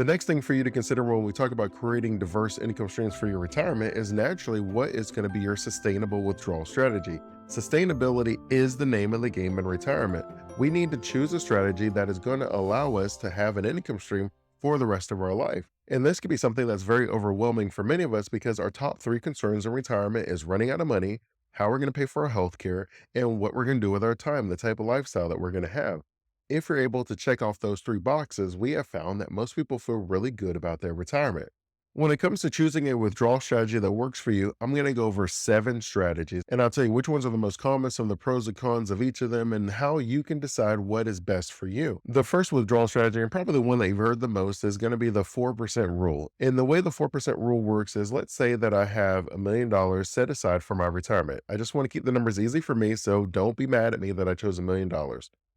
The next thing for you to consider when we talk about creating diverse income streams for your retirement is naturally what is going to be your sustainable withdrawal strategy. Sustainability is the name of the game in retirement. We need to choose a strategy that is going to allow us to have an income stream for the rest of our life. And this could be something that's very overwhelming for many of us because our top three concerns in retirement is running out of money, how we're going to pay for our health care, and what we're going to do with our time, the type of lifestyle that we're going to have. If you're able to check off those three boxes, we have found that most people feel really good about their retirement. When it comes to choosing a withdrawal strategy that works for you, I'm going to go over 7 strategies and I'll tell you which ones are the most common, some of the pros and cons of each of them, and how you can decide what is best for you. The first withdrawal strategy, and probably the one that you've heard the most, is going to be the 4% rule. And the way the 4% rule works is, let's say that I have $1 million set aside for my retirement. I just want to keep the numbers easy for me, so don't be mad at me that I chose $1 million.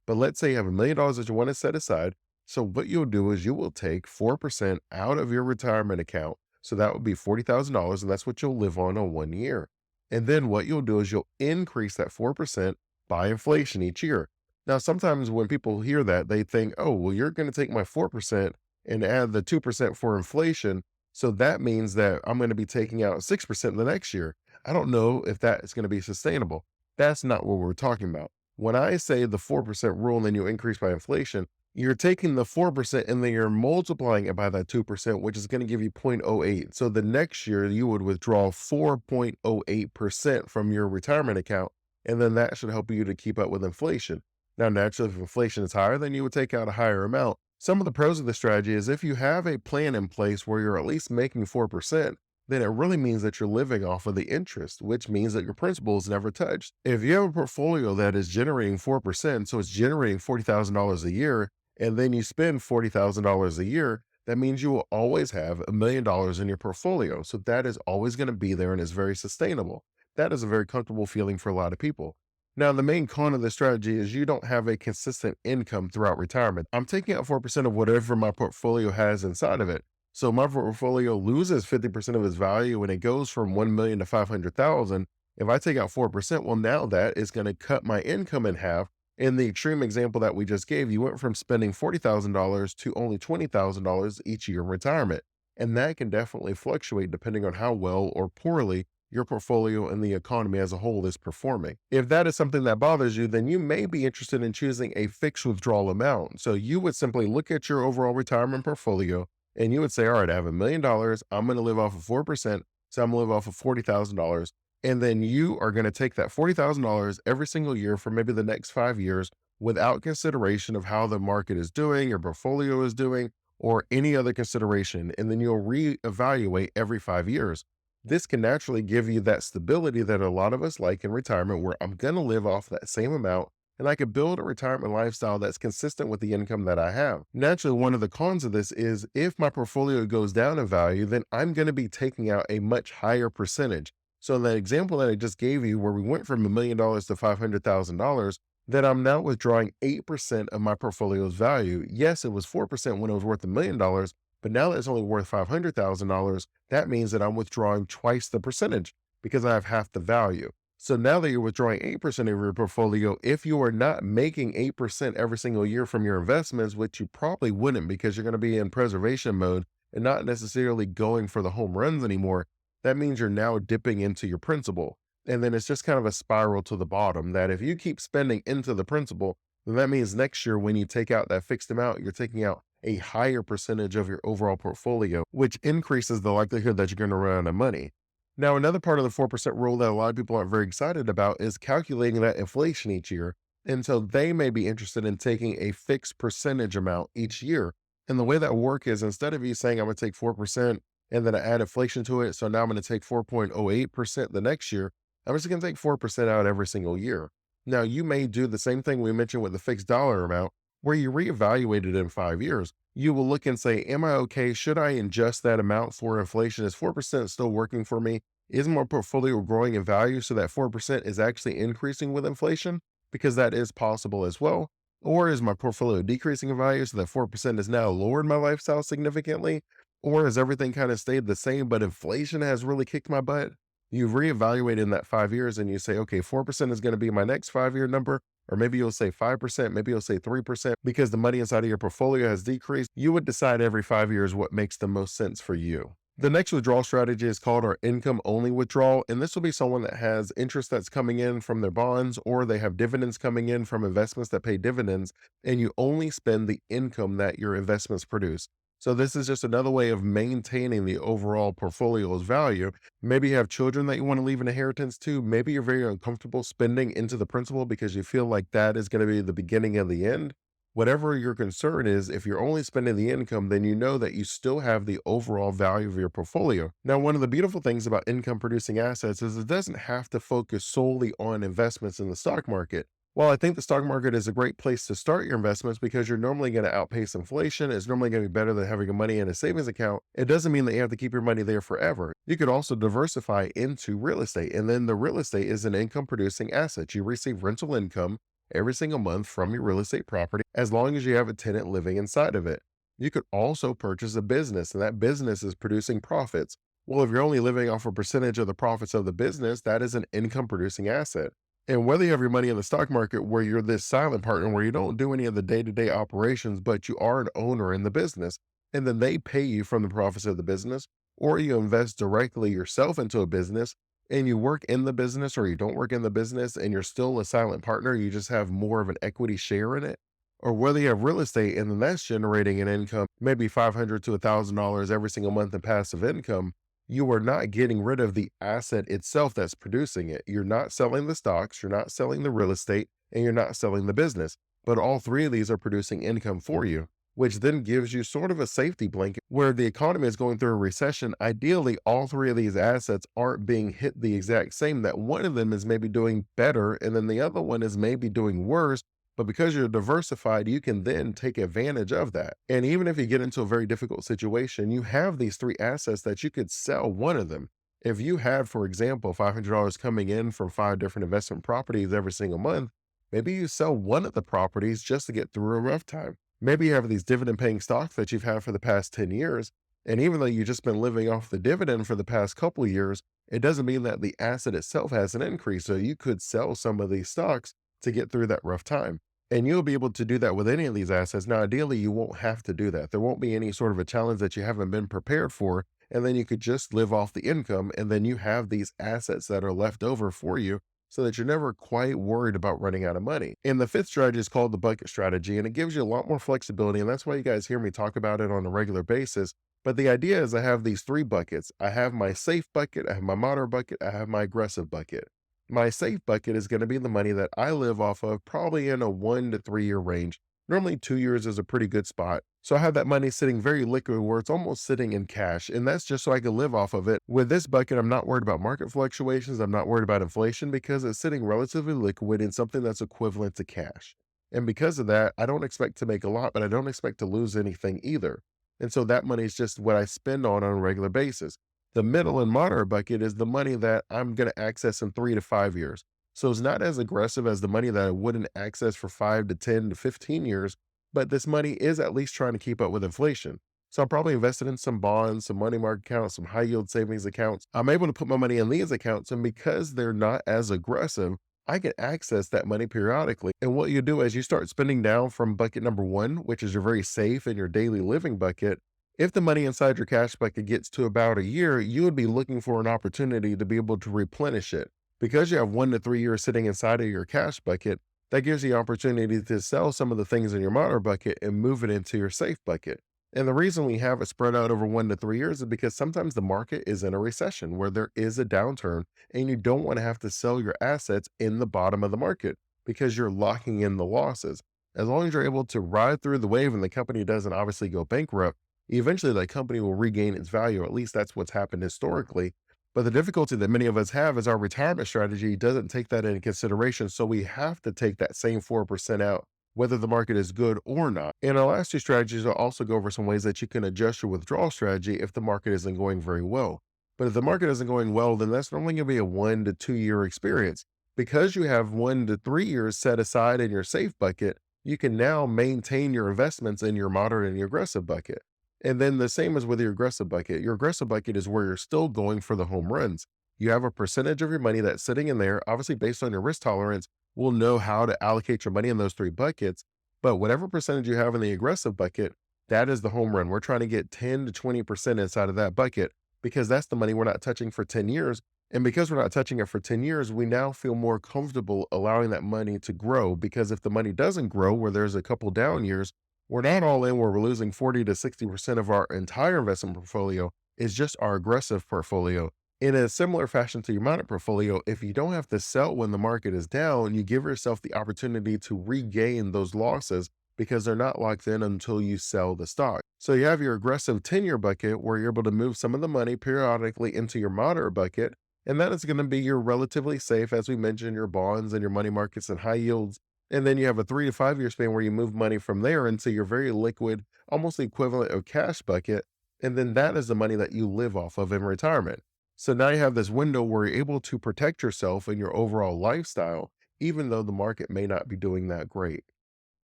But let's say you have $1 million that you want to set aside. So what you'll do is you will take 4% out of your retirement account. So that would be $40,000, and that's what you'll live on 1 year. And then what you'll do is you'll increase that 4% by inflation each year. Now, sometimes when people hear that, they think, oh, well, you're going to take my 4% and add the 2% for inflation. So that means that I'm going to be taking out 6% the next year. I don't know if that is going to be sustainable. That's not what we're talking about. When I say the 4% rule and then you increase by inflation, you're taking the 4% and then you're multiplying it by that 2%, which is going to give you 0.08. So the next year you would withdraw 4.08% from your retirement account. And then that should help you to keep up with inflation. Now, naturally, if inflation is higher, then you would take out a higher amount. Some of the pros of the strategy is if you have a plan in place where you're at least making 4%, then it really means that you're living off of the interest, which means that your principal is never touched. If you have a portfolio that is generating 4%, so it's generating $40,000 a year, and then you spend $40,000 a year, that means you will always have $1 million in your portfolio. So that is always going to be there and is very sustainable. That is a very comfortable feeling for a lot of people. Now, the main con of this strategy is you don't have a consistent income throughout retirement. I'm taking out 4% of whatever my portfolio has inside of it. So my portfolio loses 50% of its value when it goes from 1 million to 500,000. If I take out 4%, well, now that is going to cut my income in half. In the extreme example that we just gave, you went from spending $40,000 to only $20,000 each year in retirement. And that can definitely fluctuate depending on how well or poorly your portfolio and the economy as a whole is performing. If that is something that bothers you, then you may be interested in choosing a fixed withdrawal amount. So you would simply look at your overall retirement portfolio and you would say, all right, I have $1 million. I'm going to live off of 4%. So I'm going to live off of $40,000. And then you are going to take that $40,000 every single year for maybe the next 5 years without consideration of how the market is doing, your portfolio is doing, or any other consideration. And then you'll reevaluate every 5 years. This can naturally give you that stability that a lot of us like in retirement, where I'm going to live off that same amount and I could build a retirement lifestyle that's consistent with the income that I have. Naturally, one of the cons of this is if my portfolio goes down in value, then I'm going to be taking out a much higher percentage. So in that example that I just gave you, where we went from $1 million to $500,000, that I'm now withdrawing 8% of my portfolio's value. Yes, it was 4% when it was worth $1 million, but now that it's only worth $500,000, that means that I'm withdrawing twice the percentage because I have half the value. So now that you're withdrawing 8% of your portfolio, if you are not making 8% every single year from your investments, which you probably wouldn't because you're going to be in preservation mode and not necessarily going for the home runs anymore, that means you're now dipping into your principal. And then it's just kind of a spiral to the bottom that if you keep spending into the principal, then that means next year when you take out that fixed amount, you're taking out a higher percentage of your overall portfolio, which increases the likelihood that you're going to run out of money. Now, another part of the 4% rule that a lot of people aren't very excited about is calculating that inflation each year. And so they may be interested in taking a fixed percentage amount each year. And the way that work is, instead of you saying, I'm going to take 4% and then I add inflation to it, so now I'm going to take 4.08% the next year, I'm just going to take 4% out every single year. Now, you may do the same thing we mentioned with the fixed dollar amount, where you reevaluate it in 5 years. You will look and say, am I okay? Should I adjust that amount for inflation? Is 4% still working for me? Is my portfolio growing in value so that 4% is actually increasing with inflation? Because that is possible as well. Or is my portfolio decreasing in value so that 4% has now lowered my lifestyle significantly? Or has everything kind of stayed the same, but inflation has really kicked my butt? You reevaluate in that 5 years and you say, okay, 4% is going to be my next 5-year number. or maybe you'll say 5%, maybe you'll say 3% because the money inside of your portfolio has decreased. You would decide every 5 years what makes the most sense for you. The next withdrawal strategy is called our income only withdrawal. And this will be someone that has interest that's coming in from their bonds, or they have dividends coming in from investments that pay dividends, and you only spend the income that your investments produce. So this is just another way of maintaining the overall portfolio's value. Maybe you have children that you want to leave an inheritance to. Maybe you're very uncomfortable spending into the principal because you feel like that is going to be the beginning of the end. Whatever your concern is, if you're only spending the income, then you know that you still have the overall value of your portfolio. Now, one of the beautiful things about income producing assets is it doesn't have to focus solely on investments in the stock market. While I think the stock market is a great place to start your investments because you're normally going to outpace inflation, it's normally going to be better than having your money in a savings account. It doesn't mean that you have to keep your money there forever. You could also diversify into real estate, and then the real estate is an income producing asset. You receive rental income every single month from your real estate property as long as you have a tenant living inside of it. You could also purchase a business, and that business is producing profits. Well, if you're only living off a percentage of the profits of the business, that is an income producing asset. And whether you have your money in the stock market where you're this silent partner where you don't do any of the day to day operations, but you are an owner in the business, and then they pay you from the profits of the business, or you invest directly yourself into a business and you work in the business, or you don't work in the business and you're still a silent partner, you just have more of an equity share in it. Or whether you have real estate and then that's generating an income, maybe $500 to $1,000 every single month in passive income, you are not getting rid of the asset itself that's producing it. You're not selling the stocks, you're not selling the real estate, and you're not selling the business. But all three of these are producing income for you, which then gives you sort of a safety blanket where the economy is going through a recession. Ideally, all three of these assets aren't being hit the exact same, that one of them is maybe doing better and then the other one is maybe doing worse. But because you're diversified, you can then take advantage of that. And even if you get into a very difficult situation, you have these three assets that you could sell one of them. If you had, for example, $500 coming in from five different investment properties every single month, maybe you sell one of the properties just to get through a rough time. Maybe you have these dividend paying stocks that you've had for the past 10 years. And even though you've just been living off the dividend for the past couple of years, it doesn't mean that the asset itself hasn't increased. So you could sell some of these stocks to get through that rough time. And you'll be able to do that with any of these assets. Now, ideally, you won't have to do that. There won't be any sort of a challenge that you haven't been prepared for. And then you could just live off the income. And then you have these assets that are left over for you so that you're never quite worried about running out of money. And the fifth strategy is called the bucket strategy, and it gives you a lot more flexibility. And that's why you guys hear me talk about it on a regular basis. But the idea is I have these three buckets. I have my safe bucket, I have my moderate bucket, I have my aggressive bucket. My safe bucket is going to be the money that I live off of, probably in a 1 to 3 year range. Normally, 2 years is a pretty good spot. So I have that money sitting very liquid where it's almost sitting in cash. And that's just so I can live off of it. With this bucket, I'm not worried about market fluctuations. I'm not worried about inflation because it's sitting relatively liquid in something that's equivalent to cash. And because of that, I don't expect to make a lot, but I don't expect to lose anything either. And so that money is just what I spend on a regular basis. The middle and moderate bucket is the money that I'm going to access in 3 to 5 years. So it's not as aggressive as the money that I wouldn't access for 5 to 10 to 15 years, but this money is at least trying to keep up with inflation. So I'm probably invested in some bonds, some money market accounts, some high yield savings accounts. I'm able to put my money in these accounts, and because they're not as aggressive, I can access that money periodically. And what you do as you start spending down from bucket number one, which is your very safe and your daily living bucket, if the money inside your cash bucket gets to about a year, you would be looking for an opportunity to be able to replenish it. Because you have 1 to 3 years sitting inside of your cash bucket, that gives you the opportunity to sell some of the things in your moderate bucket and move it into your safe bucket. And the reason we have it spread out over 1 to 3 years is because sometimes the market is in a recession where there is a downturn, and you don't want to have to sell your assets in the bottom of the market because you're locking in the losses. As long as you're able to ride through the wave and the company doesn't obviously go bankrupt, eventually that company will regain its value. At least that's what's happened historically. But the difficulty that many of us have is our retirement strategy doesn't take that into consideration. So we have to take that same 4% out, whether the market is good or not. In our last two strategies, I'll also go over some ways that you can adjust your withdrawal strategy if the market isn't going very well. But if the market isn't going well, then that's normally going to be a 1 to 2 year experience. Because you have 1 to 3 years set aside in your safe bucket, you can now maintain your investments in your moderate and your aggressive bucket. And then the same as with your aggressive bucket. Your aggressive bucket is where you're still going for the home runs. You have a percentage of your money that's sitting in there, obviously based on your risk tolerance, will know how to allocate your money in those three buckets. But whatever percentage you have in the aggressive bucket, that is the home run. We're trying to get 10 to 20% inside of that bucket because that's the money we're not touching for 10 years. And because we're not touching it for 10 years, we now feel more comfortable allowing that money to grow. Because if the money doesn't grow, where there's a couple down years, we're not all in where we're losing 40 to 60% of our entire investment portfolio. It's just our aggressive portfolio. In a similar fashion to your moderate portfolio, if you don't have to sell when the market is down, you give yourself the opportunity to regain those losses because they're not locked in until you sell the stock. So you have your aggressive 10-year bucket where you're able to move some of the money periodically into your moderate bucket. And that is going to be your relatively safe, as we mentioned, your bonds and your money markets and high yields. And then you have a 3 to 5 year span where you move money from there into your very liquid, almost the equivalent of cash bucket. And then that is the money that you live off of in retirement. So now you have this window where you're able to protect yourself and your overall lifestyle, even though the market may not be doing that great.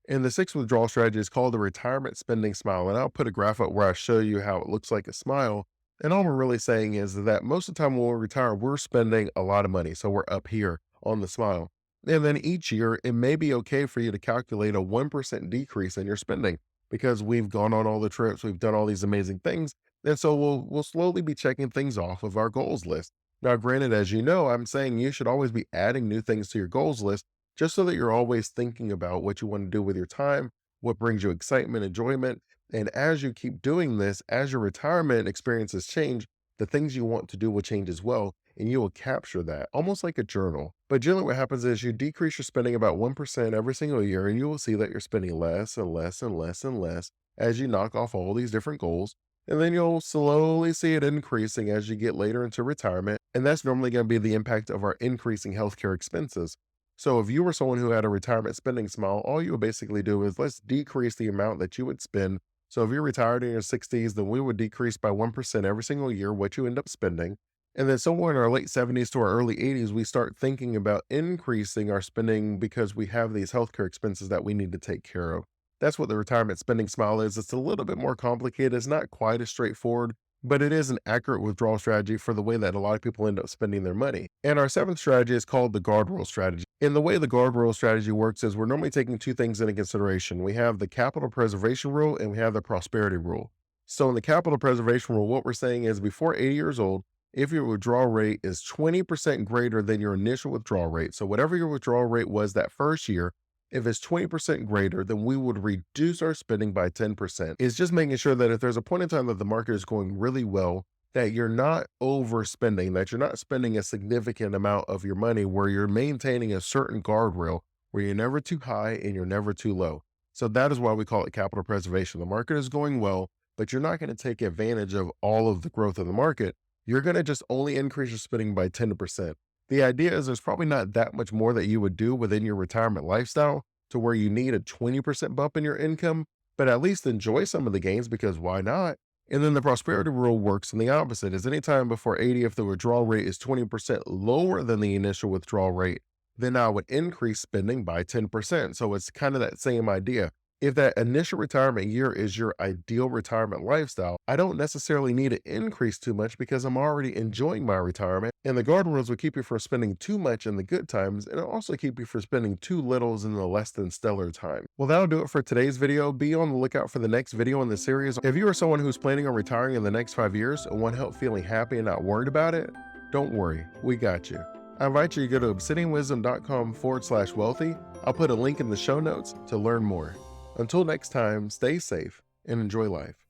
And the sixth withdrawal strategy is called the retirement spending smile. And I'll put a graph up where I show you how it looks like a smile. And all we're really saying is that most of the time when we retire, we're spending a lot of money. So we're up here on the smile. And then each year, it may be okay for you to calculate a 1% decrease in your spending because we've gone on all the trips, we've done all these amazing things. And so we'll slowly be checking things off of our goals list. Now, granted, as you know, I'm saying you should always be adding new things to your goals list just so that you're always thinking about what you want to do with your time, what brings you excitement, enjoyment. And as you keep doing this, as your retirement experiences change, the things you want to do will change as well. And you will capture that almost like a journal. But generally, what happens is you decrease your spending about 1% every single year, and you will see that you're spending less and less and less and less as you knock off all these different goals. And then you'll slowly see it increasing as you get later into retirement. And that's normally going to be the impact of our increasing healthcare expenses. So if you were someone who had a retirement spending smile, all you would basically do is let's decrease the amount that you would spend. So if you're retired in your 60s, then we would decrease by 1% every single year what you end up spending. And then somewhere in our late 70s to our early 80s, we start thinking about increasing our spending because we have these healthcare expenses that we need to take care of. That's what the retirement spending smile is. It's a little bit more complicated. It's not quite as straightforward, but it is an accurate withdrawal strategy for the way that a lot of people end up spending their money. And our seventh strategy is called the Guardrail strategy. And the way the Guardrail strategy works is we're normally taking two things into consideration. We have the capital preservation rule and we have the prosperity rule. So in the capital preservation rule, what we're saying is before 80 years old, if your withdrawal rate is 20% greater than your initial withdrawal rate, so whatever your withdrawal rate was that first year, if it's 20% greater, then we would reduce our spending by 10%. It's just making sure that if there's a point in time that the market is going really well, that you're not overspending, that you're not spending a significant amount of your money where you're maintaining a certain guardrail where you're never too high and you're never too low. So that is why we call it capital preservation. The market is going well, but you're not going to take advantage of all of the growth of the market. You're going to just only increase your spending by 10%. The idea is there's probably not that much more that you would do within your retirement lifestyle to where you need a 20% bump in your income, but at least enjoy some of the gains because why not? And then the prosperity rule works in the opposite is anytime before 80, if the withdrawal rate is 20% lower than the initial withdrawal rate, then I would increase spending by 10%. So it's kind of that same idea. If that initial retirement year is your ideal retirement lifestyle, I don't necessarily need to increase too much because I'm already enjoying my retirement. And the guardrails will keep you from spending too much in the good times, and it'll also keep you from spending too little in the less than stellar time. Well, that'll do it for today's video. Be on the lookout for the next video in the series. If you are someone who's planning on retiring in the next 5 years and want help feeling happy and not worried about it, don't worry, we got you. I invite you to go to obsidianwisdom.com/wealthy. I'll put a link in the show notes to learn more. Until next time, stay safe and enjoy life.